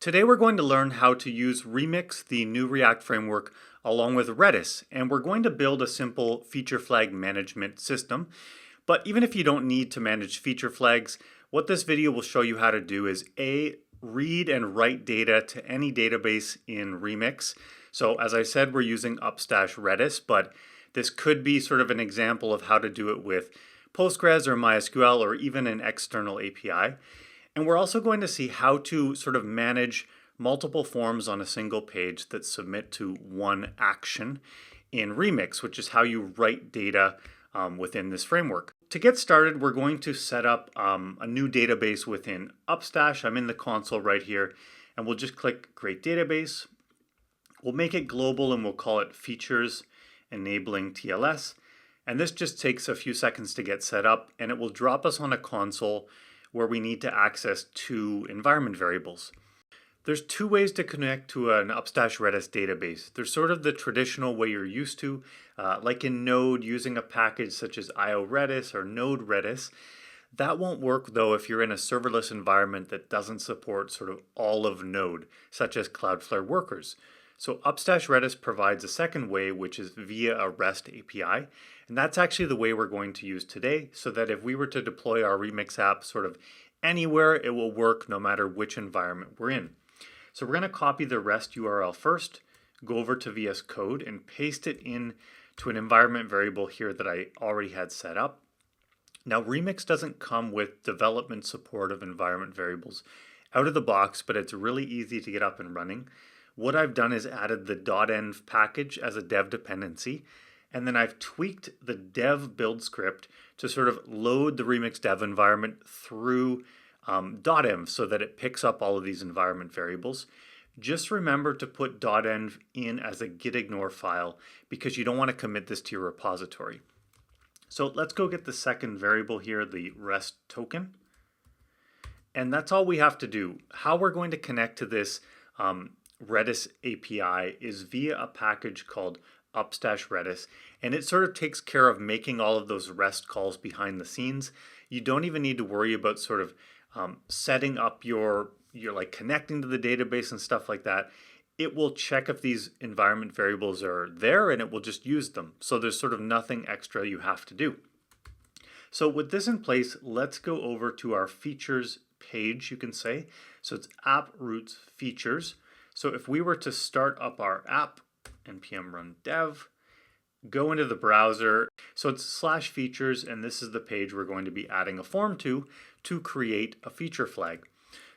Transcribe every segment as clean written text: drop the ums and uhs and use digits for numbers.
Today we're going to learn how to use Remix, the new React framework, along with Redis, and we're going to build a simple feature flag management system. But even if you don't need to manage feature flags, what this video will show you how to do is read and write data to any database in Remix. So as I said, we're using Upstash Redis, but this could be sort of an example of how to do it with Postgres or MySQL or even an external API. And we're also going to see how to sort of manage multiple forms on a single page that submit to one action in Remix, which is how you write data within this framework. To get started, we're going to set up a new database within Upstash. I'm in the console right here, and we'll just click Create Database. We'll make it global and we'll call it Features Enabling TLS. And this just takes a few seconds to get set up, and it will drop us on a console where we need to access two environment variables. There's two ways to connect to an Upstash Redis database. There's sort of the traditional way you're used to, like in Node, using a package such as IO Redis or Node Redis. That won't work though if you're in a serverless environment that doesn't support sort of all of Node, such as Cloudflare Workers. So Upstash Redis provides a second way, which is via a REST API. And that's actually the way we're going to use today, so that if we were to deploy our Remix app sort of anywhere, it will work no matter which environment we're in. So we're going to copy the REST URL first, go over to VS Code and paste it in to an environment variable here that I already had set up. Now Remix doesn't come with development support of environment variables out of the box, but it's really easy to get up and running. What I've done is added the .env package as a dev dependency, and then I've tweaked the dev build script to sort of load the Remix dev environment through .env so that it picks up all of these environment variables. Just remember to put .env in as a gitignore file because you don't want to commit this to your repository. So let's go get the second variable here, the REST token. And that's all we have to do. How we're going to connect to this Redis API is via a package called Upstash Redis, and it sort of takes care of making all of those REST calls behind the scenes. You don't even need to worry about sort of setting up your like connecting to the database and stuff like that. It will check if these environment variables are there and it will just use them. So there's sort of nothing extra you have to do. So with this in place, let's go over to our features page, you can say. So it's app roots features. So if we were to start up our app, npm run dev, go into the browser. So it's /features, and this is the page we're going to be adding a form to create a feature flag.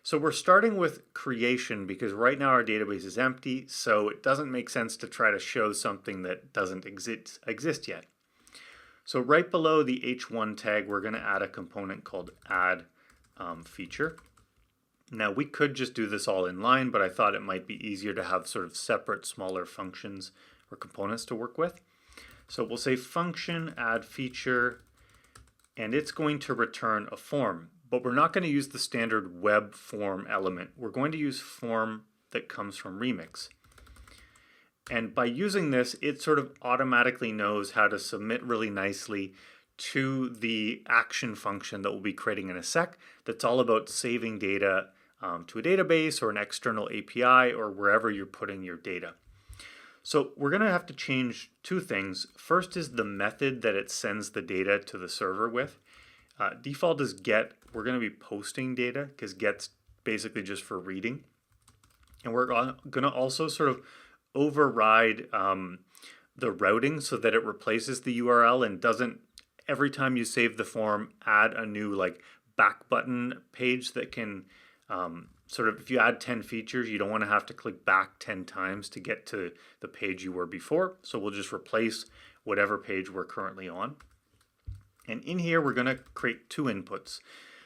So we're starting with creation because right now our database is empty, so it doesn't make sense to try to show something that doesn't exist yet. So right below the h1 tag, we're going to add a component called add feature. Now we could just do this all in line, but I thought it might be easier to have sort of separate smaller functions or components to work with. So we'll say function add feature, and it's going to return a form, but we're not going to use the standard web form element. We're going to use form that comes from Remix. And by using this, it sort of automatically knows how to submit really nicely to the action function that we'll be creating in a sec. That's all about saving data to a database or an external API or wherever you're putting your data. So we're going to have to change two things. First is the method that it sends the data to the server with. Default is get. We're going to be posting data because get's basically just for reading. And we're going to also sort of override the routing so that it replaces the URL and doesn't, every time you save the form, add a new like back button page that can sort of, if you add 10 features, you don't want to have to click back 10 times to get to the page you were before. So we'll just replace whatever page we're currently on. And in here, we're going to create two inputs.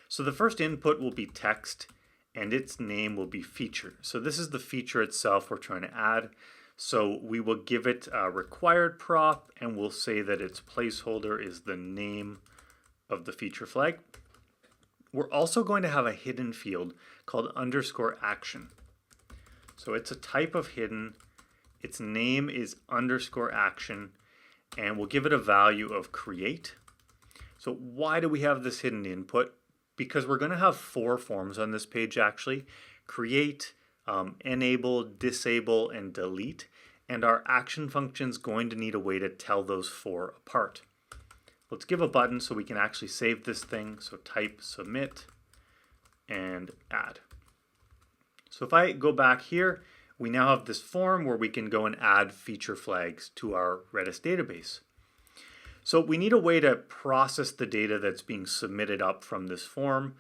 So the first input will be text and its name will be feature. So this is the feature itself we're trying to add. So we will give it a required prop and we'll say that its placeholder is the name of the feature flag. We're also going to have a hidden field called _action. So it's a type of hidden. Its name is _action, and we'll give it a value of create. So why do we have this hidden input? Because we're going to have 4 forms on this page actually. Create, enable, disable, and delete. And our action function is going to need a way to tell those four apart. Let's give a button so we can actually save this thing. So type submit and add. So if I go back here, we now have this form where we can go and add feature flags to our Redis database. So we need a way to process the data that's being submitted up from this form.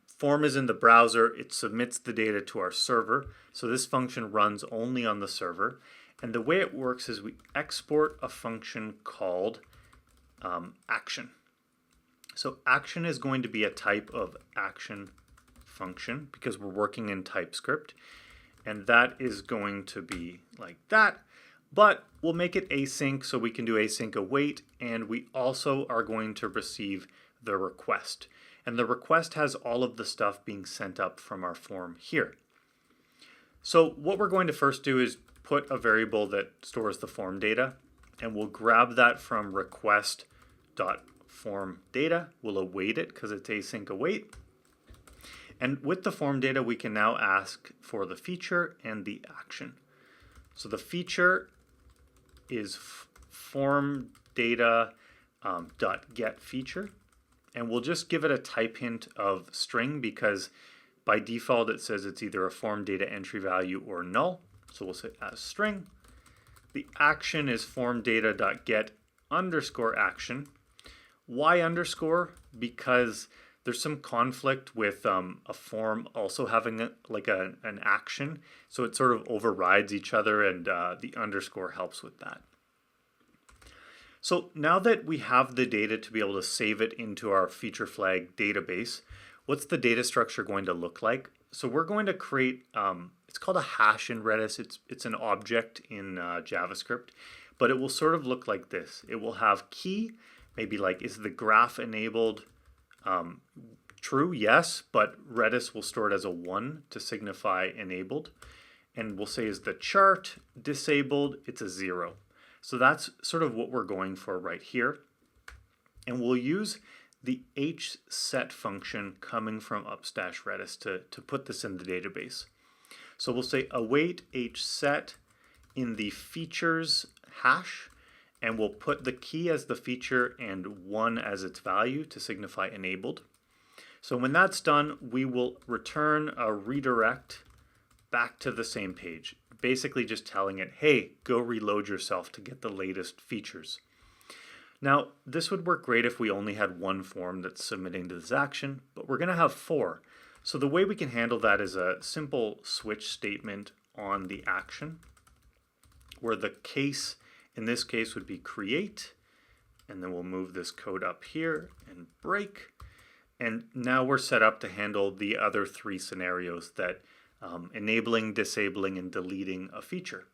Form is in the browser. It submits the data to our server. So this function runs only on the server. And the way it works is we export a function called action. So action is going to be a type of action function because we're working in TypeScript. And that is going to be like that. But we'll make it async so we can do async await. And we also are going to receive the request. And the request has all of the stuff being sent up from our form here. So what we're going to first do is put a variable that stores the form data, and we'll grab that from request.formData. We'll await it because it's async await. And with the form data, we can now ask for the feature and the action. So the feature is form data .get feature. And we'll just give it a type hint of string because by default it says it's either a form data entry value or null. So we'll say as string. The action is form data.get underscore action. Why underscore? Because there's some conflict with a form also having an action. So it sort of overrides each other, and the underscore helps with that. So now that we have the data to be able to save it into our feature flag database, what's the data structure going to look like? So we're going to create, it's called a hash in Redis. It's an object in JavaScript, but it will sort of look like this. It will have key, maybe like, is the graph enabled? True, yes, but Redis will store it as a 1 to signify enabled. And we'll say is the chart disabled? It's a 0. So that's sort of what we're going for right here. And we'll use the hset function coming from Upstash Redis to put this in the database. So we'll say await hset in the features hash, and we'll put the key as the feature and 1 as its value to signify enabled. So when that's done, we will return a redirect back to the same page. Basically just telling it, hey, go reload yourself to get the latest features. Now, this would work great if we only had one form that's submitting to this action, but we're going to have 4. So the way we can handle that is a simple switch statement on the action, where the case, in this case, would be create, and then we'll move this code up here and break. And now we're set up to handle the other 3 scenarios that enabling, disabling, and deleting a feature.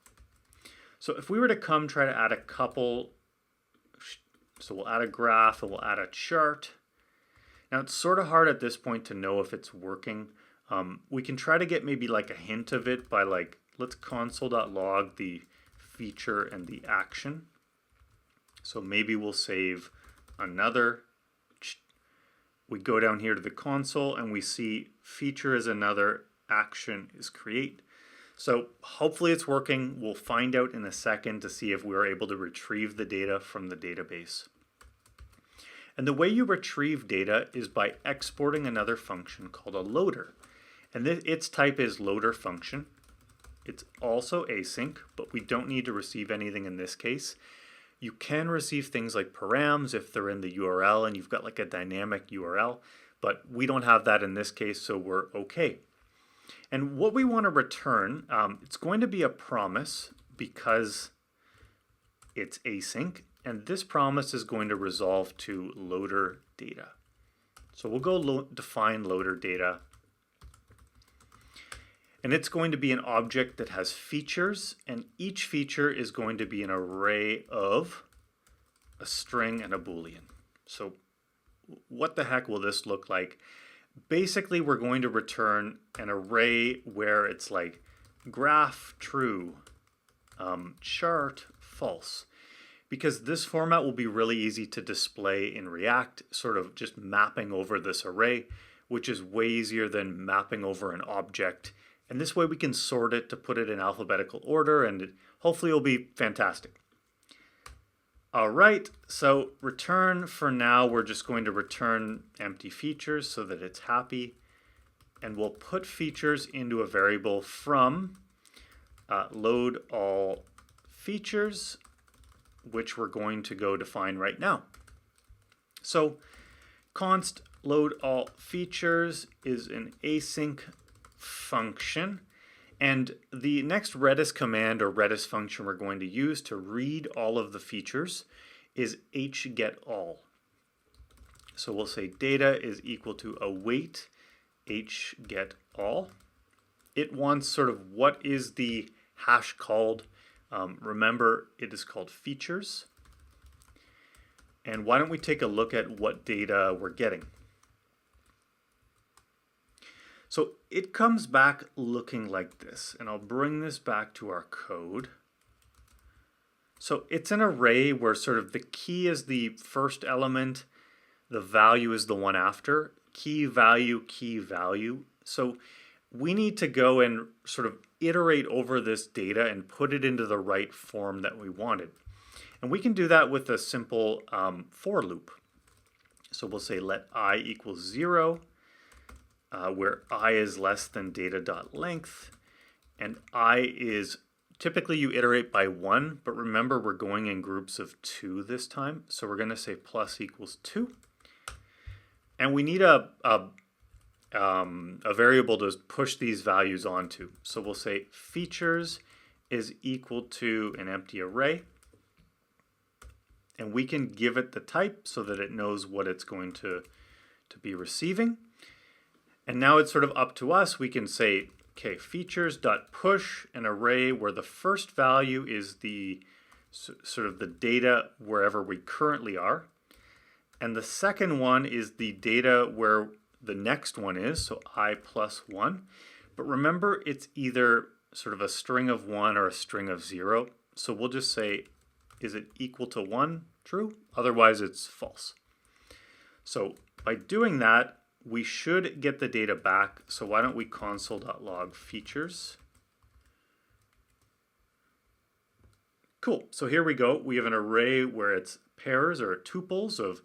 So if we were to come try to add a couple, so we'll add a graph and we'll add a chart. Now it's sort of hard at this point to know if it's working. We can try to get maybe like a hint of it by like, let's console.log the feature and the action. So maybe we'll save another. We go down here to the console and we see feature is another, action is create. So hopefully it's working. We'll find out in a second to see if we were able to retrieve the data from the database. And the way you retrieve data is by exporting another function called a loader. And its type is loader function. It's also async, but we don't need to receive anything in this case. You can receive things like params if they're in the URL and you've got like a dynamic URL, but we don't have that in this case, so we're okay. And what we want to return, it's going to be a promise because it's async, and this promise is going to resolve to loader data. So we'll go define loader data, and it's going to be an object that has features, and each feature is going to be an array of a string and a boolean. So what the heck will this look like? Basically, we're going to return an array where it's like graph true, chart false, because this format will be really easy to display in React, sort of just mapping over this array, which is way easier than mapping over an object And this way we can sort it to put it in alphabetical order, and hopefully it'll be fantastic. All right, so return for now, we're just going to return empty features so that it's happy. And we'll put features into a variable from load all features, which we're going to go define right now. So const load all features is an async function, and the next Redis command or Redis function we're going to use to read all of the features is hgetAll. So we'll say data is equal to await hgetAll. It wants sort of what is the hash called. Remember, it is called features. And why don't we take a look at what data we're getting? So it comes back looking like this, and I'll bring this back to our code. So it's an array where sort of the key is the first element, the value is the one after, key value, key value. So we need to go and sort of iterate over this data and put it into the right form that we wanted. And we can do that with a simple for loop. So we'll say let I equals 0, where I is less than data.length, and I is, typically you iterate by 1, but remember we're going in groups of 2 this time, so we're going to say plus equals 2. And we need a variable to push these values onto. So we'll say features is equal to an empty array, and we can give it the type so that it knows what it's going to be receiving. And now it's sort of up to us. We can say, okay, features.push an array where the first value is the sort of the data wherever we currently are. And the second one is the data where the next one is, so I plus 1. But remember, it's either sort of a string of 1 or a string of 0. So we'll just say, is it equal to 1? True. Otherwise, it's false. So by doing that, we should get the data back. So why don't we console.log features. Cool. So here we go. We have an array where it's pairs or tuples of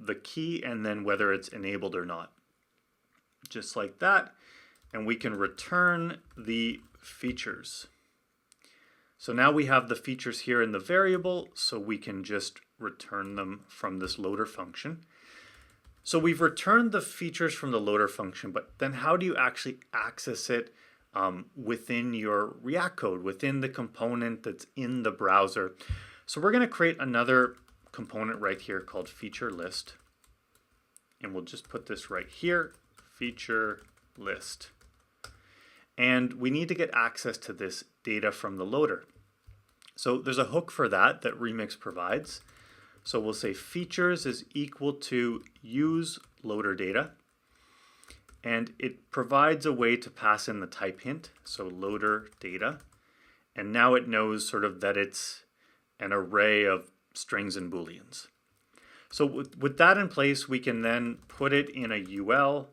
the key and then whether it's enabled or not. Just like that. And we can return the features. So now we have the features here in the variable, so we can just return them from this loader function. So we've returned the features from the loader function, but then how do you actually access it within your React code, within the component that's in the browser? So we're going to create another component right here called feature list. And we'll just put this right here, feature list. And we need to get access to this data from the loader. So there's a hook for that Remix provides. So we'll say features is equal to use loader data. And it provides a way to pass in the type hint, so loader data. And now it knows sort of that it's an array of strings and booleans. So with that in place, we can then put it in a UL,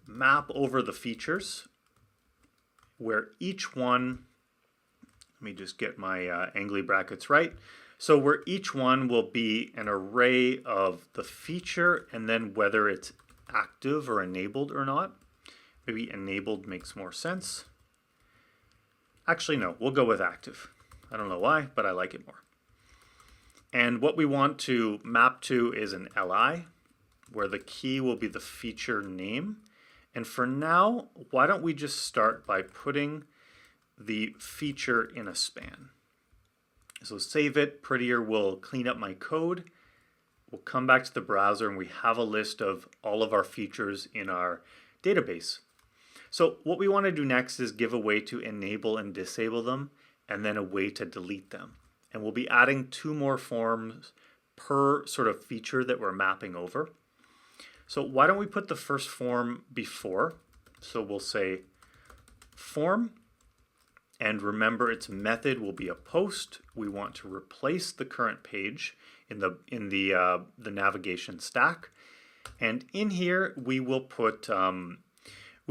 map over the features, where each one, let me just get my angly brackets right. So where each one will be an array of the feature and then whether it's active or enabled or not. Maybe enabled makes more sense. Actually, no, we'll go with active. I don't know why, but I like it more. And what we want to map to is an LI, where the key will be the feature name. And for now, why don't we just start by putting the feature in a span. So save it, Prettier will clean up my code. We'll come back to the browser and we have a list of all of our features in our database. So what we want to do next is give a way to enable and disable them and then a way to delete them. And we'll be adding 2 more forms per sort of feature that we're mapping over. So why don't we put the first form before? So we'll say form. And remember, its method will be a post. We want to replace the current page in the navigation stack, and in here we will put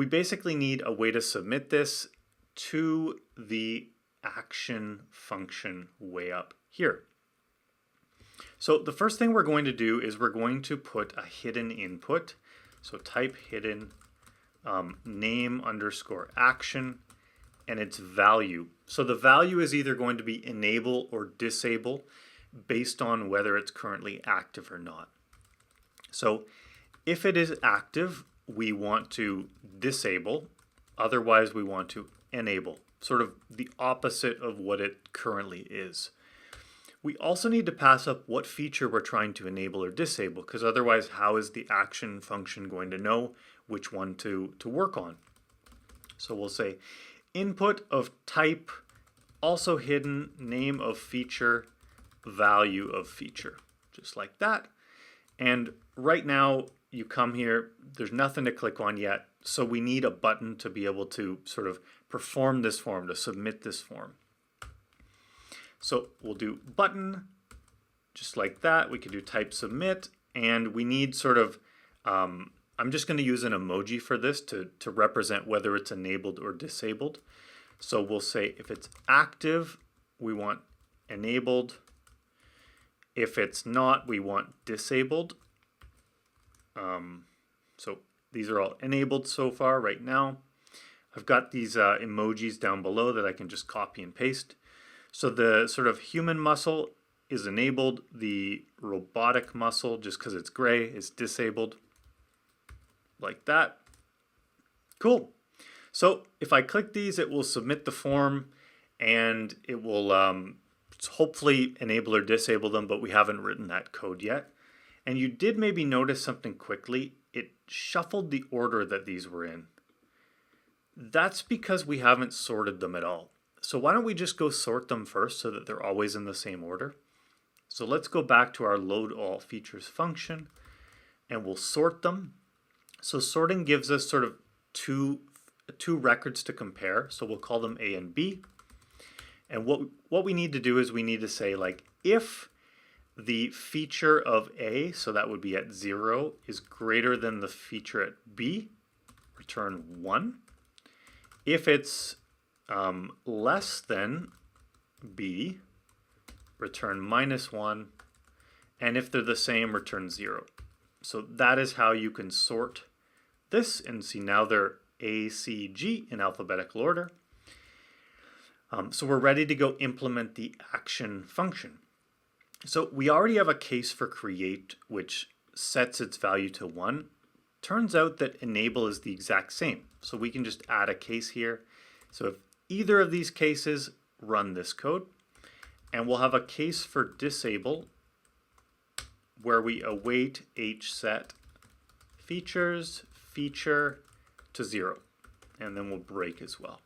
we basically need a way to submit this to the action function way up here. So the first thing we're going to do is we're going to put a hidden input. So type hidden name underscore action and its value. So the value is either going to be enable or disable based on whether it's currently active or not. So if it is active, we want to disable. Otherwise, we want to enable. Sort of the opposite of what it currently is. We also need to pass up what feature we're trying to enable or disable, because otherwise, how is the action function going to know which one to work on? So we'll say input of type, also hidden, name of feature, value of feature, just like that. And right now, you come here, there's nothing to click on yet, so we need a button to be able to sort of perform this form, to submit this form. So we'll do button, just like that. We can do type submit, and we need sort of, I'm just going to use an emoji for this to represent whether it's enabled or disabled. So we'll say if it's active, we want enabled. If it's not, we want disabled. So these are all enabled so far right now. I've got these emojis down below that I can just copy and paste. So the sort of human muscle is enabled. The robotic muscle, just because it's gray, is disabled. Like that. Cool. So if I click these, it will submit the form and it will hopefully enable or disable them, but we haven't written that code yet. And you did maybe notice something quickly. It shuffled the order that these were in. That's because we haven't sorted them at all. So why don't we just go sort them first so that they're always in the same order? So let's go back to our load all features function and we'll sort them. So sorting gives us sort of two records to compare. So we'll call them A and B. And what we need to do is we need to say, like, if the feature of A, so that would be at 0, is greater than the feature at B, return 1. If it's less than B, return -1. And if they're the same, return 0. So that is how you can sort this. And see, now they're A, C, G in alphabetical order. So we're ready to go implement the action function. So we already have a case for create, which sets its value to 1. Turns out that enable is the exact same. So we can just add a case here. So if either of these cases, run this code. And we'll have a case for disable where we await hset features, feature to 0. And then we'll break as well.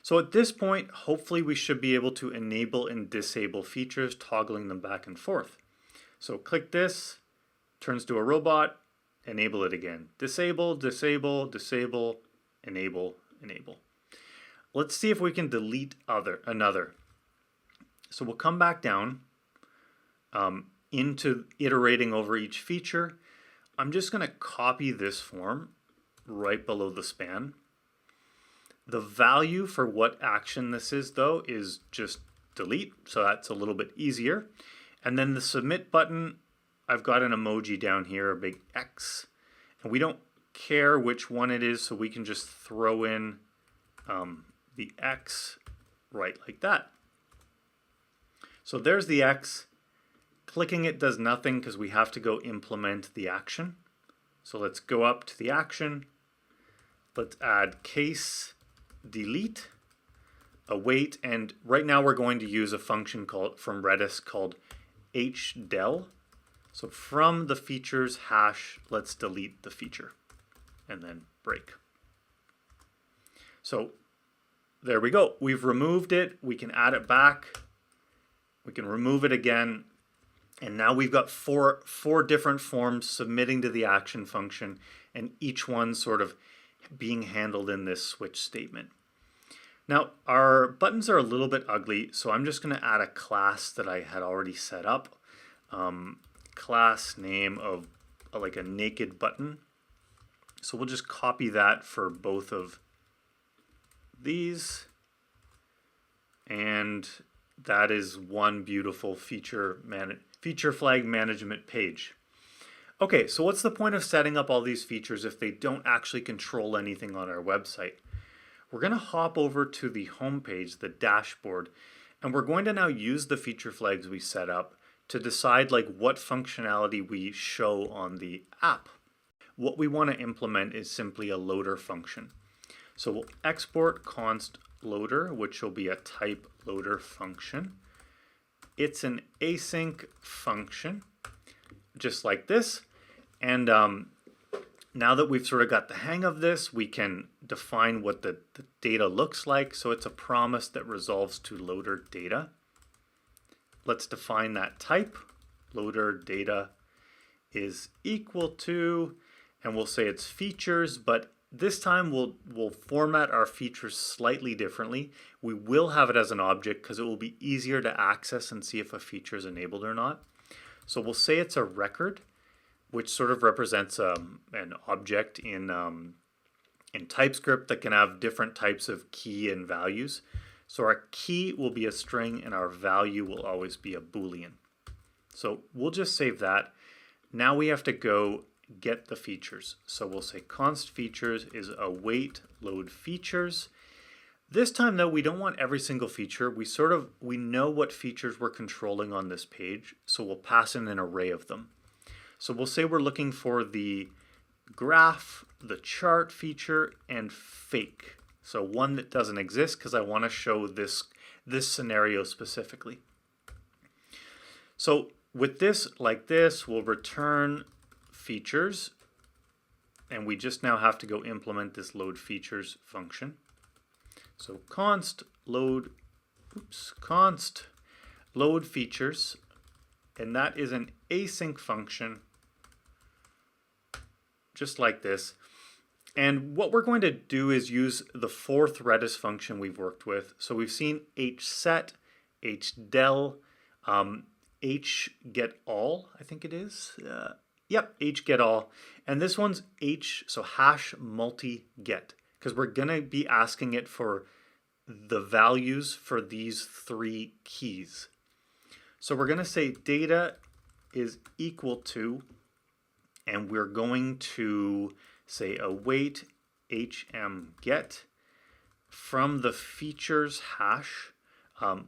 So at this point, hopefully we should be able to enable and disable features, toggling them back and forth. So click this, turns to a robot, enable it again. Disable, disable, disable, enable, enable. Let's see if we can delete another. So we'll come back down into iterating over each feature. I'm just going to copy this form right below the span. The value for what action this is, though, is just delete, so that's a little bit easier. And then the submit button, I've got an emoji down here, a big X. And we don't care which one it is, so we can just throw in the X right like that. So there's the X. Clicking it does nothing because we have to go implement the action. So let's go up to the action. Let's add case delete, await, and right now we're going to use a function from Redis called hdel. So from the features hash, let's delete the feature and then break. So there we go. We've removed it. We can add it back. We can remove it again. And now we've got four different forms submitting to the action function, and each one sort of being handled in this switch statement. Now, our buttons are a little bit ugly, so I'm just going to add a class that I had already set up. Class name of like a naked button. So we'll just copy that for both of these. And that is one beautiful feature flag management page. Okay, so what's the point of setting up all these features if they don't actually control anything on our website? We're going to hop over to the home page, the dashboard, and we're going to now use the feature flags we set up to decide like what functionality we show on the app. What we want to implement is simply a loader function. So we'll export const loader, which will be a type loader function. It's an async function, just like this. And now that we've sort of got the hang of this, we can define what the data looks like. So it's a promise that resolves to loader data. Let's define that type. Loader data is equal to, and we'll say it's features, but this time we'll format our features slightly differently. We will have it as an object because it will be easier to access and see if a feature is enabled or not. So we'll say it's a record, which sort of represents an object in TypeScript that can have different types of key and values. So our key will be a string and our value will always be a Boolean. So we'll just save that. Now we have to go get the features. So we'll say const features is await load features. This time though, we don't want every single feature. We know what features we're controlling on this page, so we'll pass in an array of them. So we'll say we're looking for the graph, the chart feature, and fake. So one that doesn't exist because I want to show this scenario specifically. So with this, like this, we'll return features, and we just now have to go implement this load features function. So const load features, and that is an async function, just like this. And what we're going to do is use the fourth Redis function we've worked with. So we've seen hset, hdel, hgetAll, I think it is. Yep, hgetAll. And this one's so hash multi-get, because we're going to be asking it for the values for these three keys. So we're going to say data is equal to, and we're going to say await hm_get from the features hash,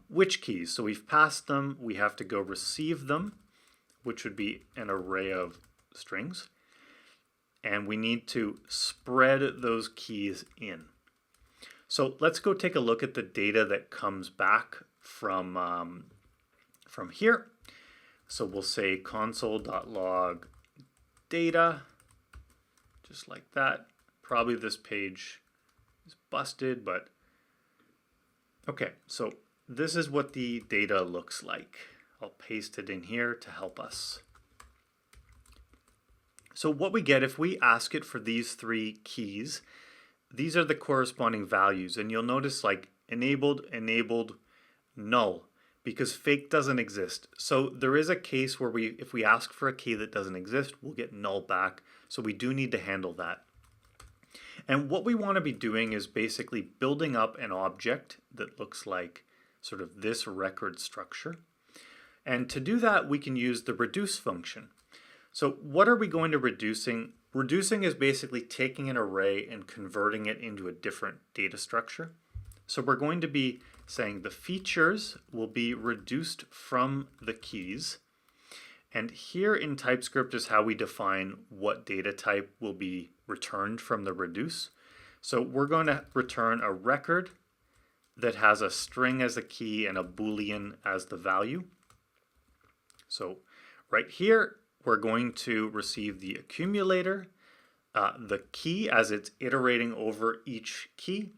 which keys? So we've passed them, we have to go receive them, which would be an array of strings, and we need to spread those keys in. So let's go take a look at the data that comes back from here. So we'll say console.log data, just like that. Probably this page is busted, but okay, so this is what the data looks like. I'll paste it in here to help us. So what we get if we ask it for these three keys, these are the corresponding values, and you'll notice like enabled, null, because fake doesn't exist. So there is a case where if we ask for a key that doesn't exist, we'll get null back. So we do need to handle that. And what we want to be doing is basically building up an object that looks like sort of this record structure. And to do that, we can use the reduce function. So what are we going to reducing? Reducing is basically taking an array and converting it into a different data structure. So we're going to be saying the features will be reduced from the keys. And here in TypeScript is how we define what data type will be returned from the reduce. So we're going to return a record that has a string as a key and a Boolean as the value. So right here, we're going to receive the accumulator, the key as it's iterating over each key,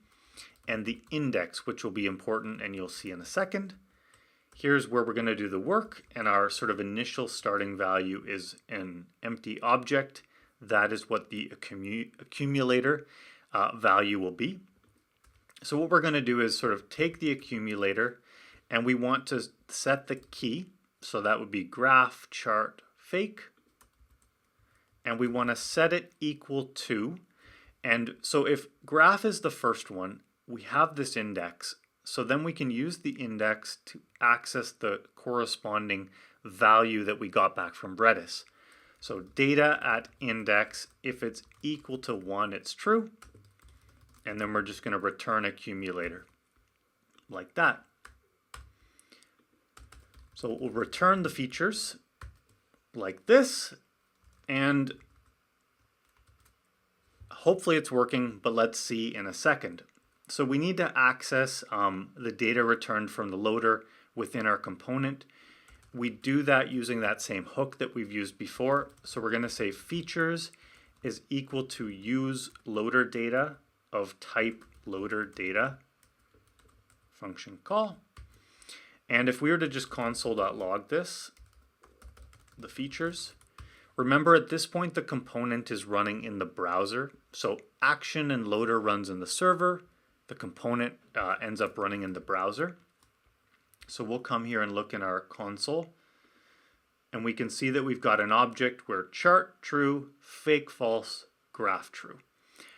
and the index, which will be important and you'll see in a second. Here's where we're going to do the work, and our sort of initial starting value is an empty object. That is what the accumulator value will be. So what we're going to do is sort of take the accumulator, and we want to set the key. So that would be graph chart fake. and we want to set it equal to, and so if graph is the first one, we have this index, so then we can use the index to access the corresponding value that we got back from Redis. So data at index, if it's equal to 1, it's true, and then we're just going to return accumulator like that. So we'll return the features like this, and hopefully it's working, but let's see in a second. So we need to access the data returned from the loader within our component. We do that using that same hook that we've used before. So we're going to say features is equal to use loader data of type loader data function call. And if we were to just console.log this, the features, remember at this point the component is running in the browser. So action and loader runs in the server. The component ends up running in the browser. So we'll come here and look in our console, and we can see that we've got an object where chart true, fake false, graph true.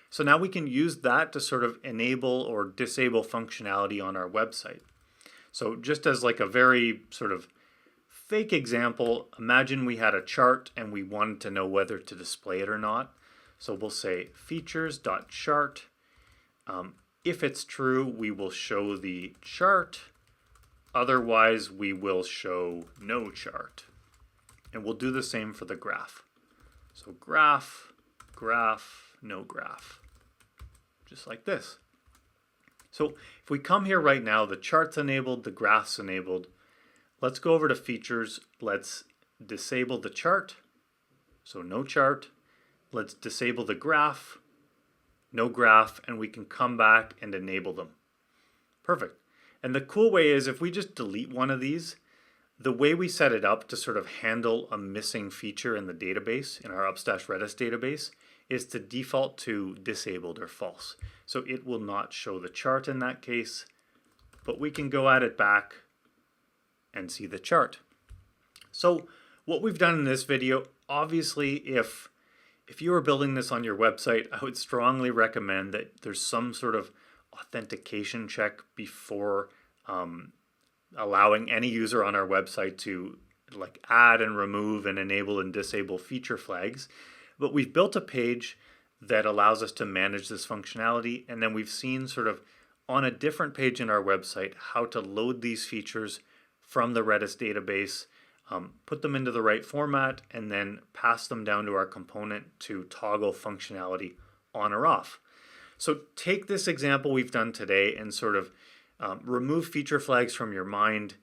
So now we can use that to sort of enable or disable functionality on our website. So just as like a very sort of fake example, imagine we had a chart and we wanted to know whether to display it or not. So we'll say features.chart. If it's true, we will show the chart. Otherwise, we will show no chart. And we'll do the same for the graph. So graph, graph, no graph. Just like this. So if we come here right now, the chart's enabled, the graph's enabled. Let's go over to features. Let's disable the chart. So no chart. Let's disable the graph. No graph, and we can come back and enable them. Perfect. And the cool way is if we just delete one of these, the way we set it up to sort of handle a missing feature in the database, in our Upstash Redis database, is to default to disabled or false. So it will not show the chart in that case, but we can go at it back and see the chart. So what we've done in this video, obviously if you were building this on your website, I would strongly recommend that there's some sort of authentication check before allowing any user on our website to like add and remove and enable and disable feature flags. But we've built a page that allows us to manage this functionality, and then we've seen sort of on a different page in our website how to load these features from the Redis database, put them into the right format, and then pass them down to our component to toggle functionality on or off. So take this example we've done today and sort of remove feature flags from your mind.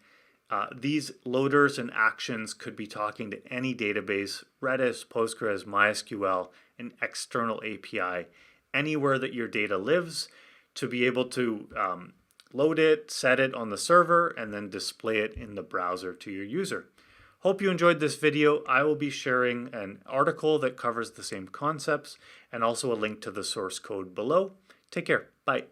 These loaders and actions could be talking to any database, Redis, Postgres, MySQL, an external API, anywhere that your data lives, to be able to load it, set it on the server, and then display it in the browser to your user. Hope you enjoyed this video. I will be sharing an article that covers the same concepts and also a link to the source code below. Take care. Bye.